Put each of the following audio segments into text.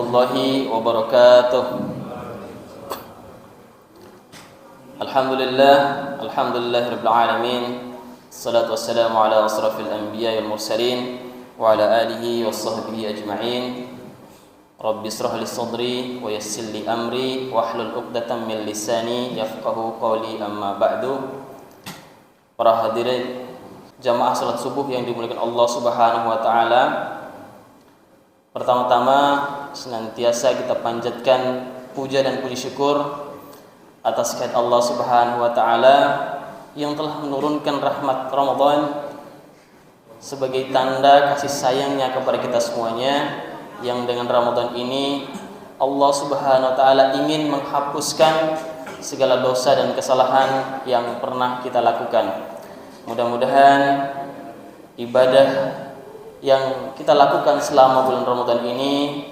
warahmatullahi wabarakatuh. Alhamdulillahirabbil alamin. Wassalatu wassalamu ala asrafil anbiya'i wal mursalin wa ala alihi washabbihi ajma'in. Rabbi israh li sadri wa yassir li amri wahlul 'uqdatam min lisani yafqahu qawli, amma ba'du. Para hadirin jamaah salat subuh yang dimuliakan Allah Subhanahu wa taala. Pertama-tama senantiasa kita panjatkan puja dan puji syukur atas kehadirat Allah Subhanahu wa taala yang telah menurunkan rahmat Ramadan sebagai tanda kasih sayangnya kepada kita semuanya, yang dengan Ramadan ini Allah Subhanahu wa taala ingin menghapuskan segala dosa dan kesalahan yang pernah kita lakukan. Mudah-mudahan ibadah yang kita lakukan selama bulan Ramadan ini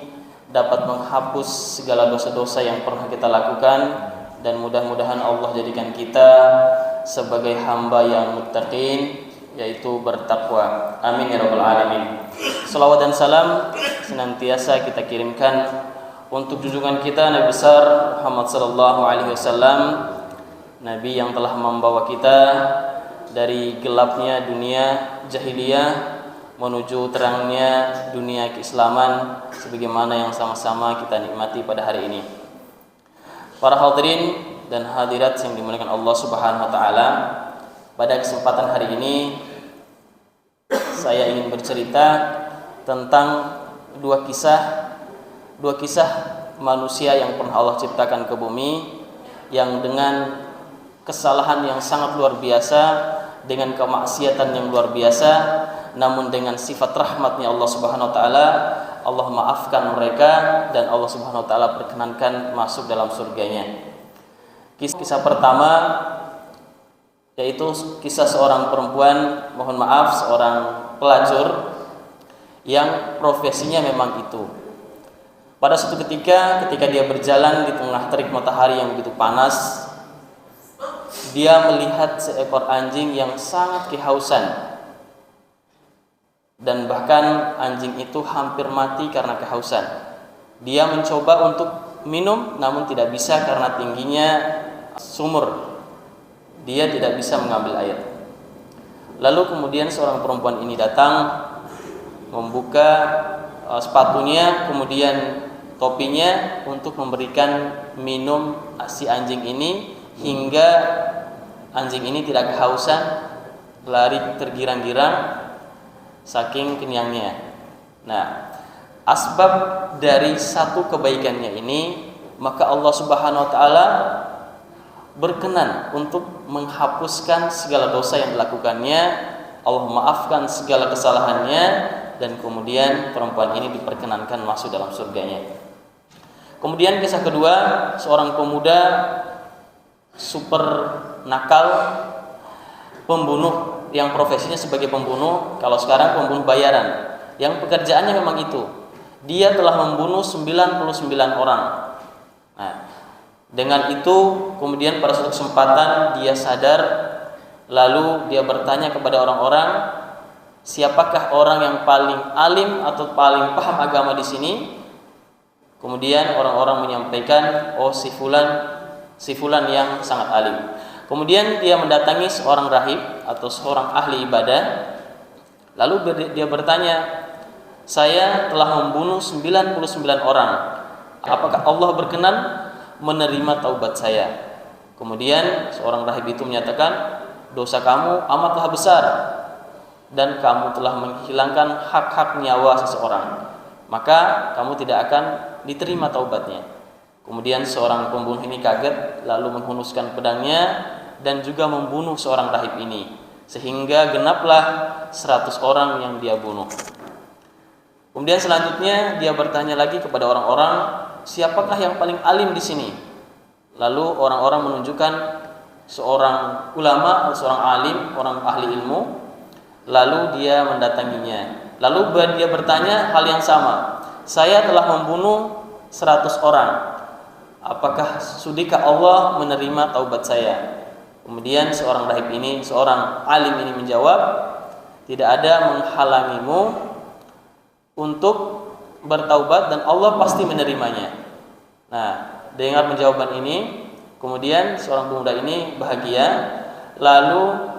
dapat menghapus segala dosa-dosa yang pernah kita lakukan, dan mudah-mudahan Allah jadikan kita sebagai hamba yang muttaqin, yaitu bertakwa. Amin ya rabbal alamin. Salawat dan salam senantiasa kita kirimkan untuk junjungan kita Nabi besar Muhammad sallallahu alaihi wasallam, Nabi yang telah membawa kita dari gelapnya dunia jahiliyah menuju terangnya dunia keislaman sebagaimana yang sama-sama kita nikmati pada hari ini. Para hadirin dan hadirat yang dimuliakan Allah Subhanahu wa taala, pada kesempatan hari ini saya ingin bercerita tentang dua kisah manusia yang pernah Allah ciptakan ke bumi, yang dengan kesalahan yang sangat luar biasa, dengan kemaksiatan yang luar biasa, namun dengan sifat rahmatnya Allah Subhanahu wa taala, Allah maafkan mereka dan Allah Subhanahu wa taala perkenankan masuk dalam surganya. Kisah pertama yaitu kisah seorang perempuan, seorang pelacur yang profesinya memang itu. Pada suatu ketika dia berjalan di tengah terik matahari yang begitu panas, dia melihat seekor anjing yang sangat kehausan. Dan bahkan anjing itu hampir mati karena kehausan. Dia mencoba untuk minum, namun tidak bisa karena tingginya sumur. Dia tidak bisa mengambil air. Lalu kemudian seorang perempuan ini datang, membuka sepatunya, kemudian topinya, untuk memberikan minum si anjing ini hingga anjing ini tidak kehausan, lari tergirang-girang saking kenyangnya. Nah, asbab dari satu kebaikannya ini, maka Allah Subhanahu wa taala berkenan untuk menghapuskan segala dosa yang dilakukannya. Allah maafkan segala kesalahannya, dan kemudian perempuan ini diperkenankan masuk dalam surganya. Kemudian kisah kedua, seorang pemuda super nakal, pembunuh yang profesinya sebagai pembunuh, kalau sekarang pembunuh bayaran, yang pekerjaannya memang itu. Dia telah membunuh 99 orang. Nah, dengan itu kemudian pada suatu kesempatan dia sadar, lalu dia bertanya kepada orang-orang, siapakah orang yang paling alim atau paling paham agama di sini? Kemudian orang-orang menyampaikan, oh si fulan yang sangat alim. Kemudian dia mendatangi seorang rahib atau seorang ahli ibadah. Lalu dia bertanya, saya telah membunuh 99 orang. Apakah Allah berkenan menerima taubat saya? Kemudian seorang rahib itu menyatakan, dosa kamu amatlah besar, dan kamu telah menghilangkan hak-hak nyawa seseorang, maka kamu tidak akan diterima taubatnya. Kemudian seorang pembunuh ini kaget, lalu menghunuskan pedangnya dan juga membunuh seorang rahib ini, sehingga genaplah 100 orang yang dia bunuh. Kemudian selanjutnya dia bertanya lagi kepada orang-orang, siapakah yang paling alim di sini? Lalu orang-orang menunjukkan seorang ulama, seorang alim, orang ahli ilmu. Lalu dia mendatanginya. Lalu dia bertanya hal yang sama, saya telah membunuh 100 orang. Apakah sudikah Allah menerima taubat saya? Kemudian seorang rahib ini, seorang alim ini menjawab, tidak ada menghalangimu untuk bertaubat dan Allah pasti menerimanya. Nah, dengar penjawaban ini, kemudian seorang pemuda ini bahagia. Lalu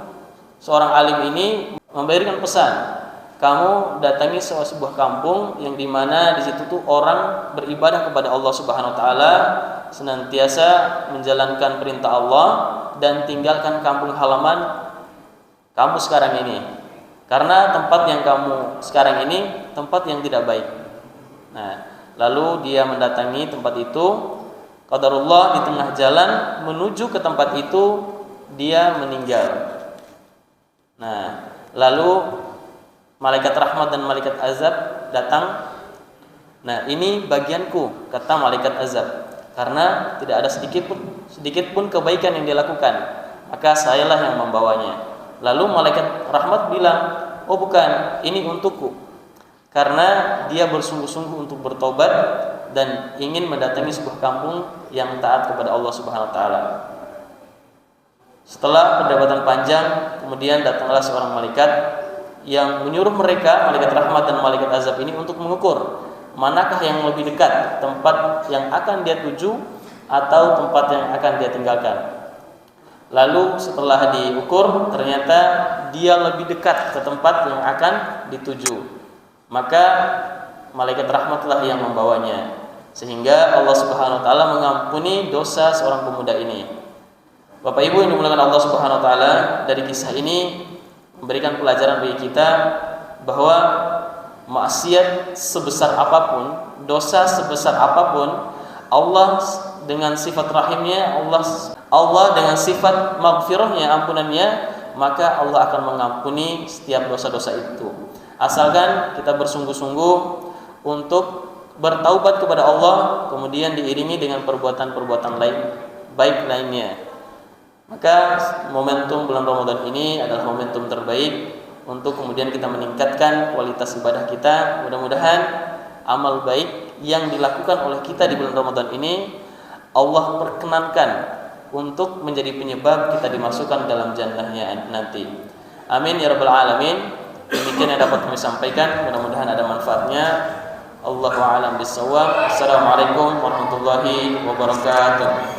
seorang alim ini memberikan pesan, kamu datangi sebuah kampung yang dimana di situ tuh orang beribadah kepada Allah Subhanahu Wa Taala, senantiasa menjalankan perintah Allah dan tinggalkan kampung halaman kamu sekarang ini, karena tempat yang kamu sekarang ini tempat yang tidak baik. Nah, lalu dia mendatangi tempat itu. Qadarullah, di tengah jalan menuju ke tempat itu dia meninggal. Nah, lalu malaikat rahmat dan malaikat azab datang. Nah, ini bagianku, kata malaikat azab, karena tidak ada sedikit pun kebaikan yang dia lakukan, maka sayalah yang membawanya. Lalu malaikat rahmat bilang, oh bukan, ini untukku, karena dia bersungguh-sungguh untuk bertobat dan ingin mendatangi sebuah kampung yang taat kepada Allah Subhanahu Wa Taala. Setelah perdebatan panjang, kemudian datanglah seorang malaikat yang menyuruh mereka, malaikat rahmat dan malaikat azab ini, untuk mengukur manakah yang lebih dekat, tempat yang akan dia tuju atau tempat yang akan dia tinggalkan. Lalu setelah diukur, ternyata dia lebih dekat ke tempat yang akan dituju. Maka malaikat rahmatlah yang membawanya, sehingga Allah Subhanahu Wa Taala mengampuni dosa seorang pemuda ini. Bapak Ibu yang dimuliakan Allah Subhanahu Wa Taala, dari kisah ini memberikan pelajaran bagi kita bahwa maksiat sebesar apapun, dosa sebesar apapun, Allah dengan sifat rahimnya, Allah dengan sifat maghfirahnya, ampunannya, maka Allah akan mengampuni setiap dosa-dosa itu, asalkan kita bersungguh-sungguh untuk bertaubat kepada Allah, kemudian diiringi dengan perbuatan-perbuatan baik lainnya. Maka momentum bulan Ramadan ini adalah momentum terbaik untuk kemudian kita meningkatkan kualitas ibadah kita. Mudah-mudahan amal baik yang dilakukan oleh kita di bulan Ramadan ini Allah perkenankan untuk menjadi penyebab kita dimasukkan dalam jannahnya nanti. Amin ya rabbal alamin. Demikian yang dapat kami sampaikan, mudah-mudahan ada manfaatnya. Allahu a'lam bissawab. Assalamualaikum warahmatullahi wabarakatuh.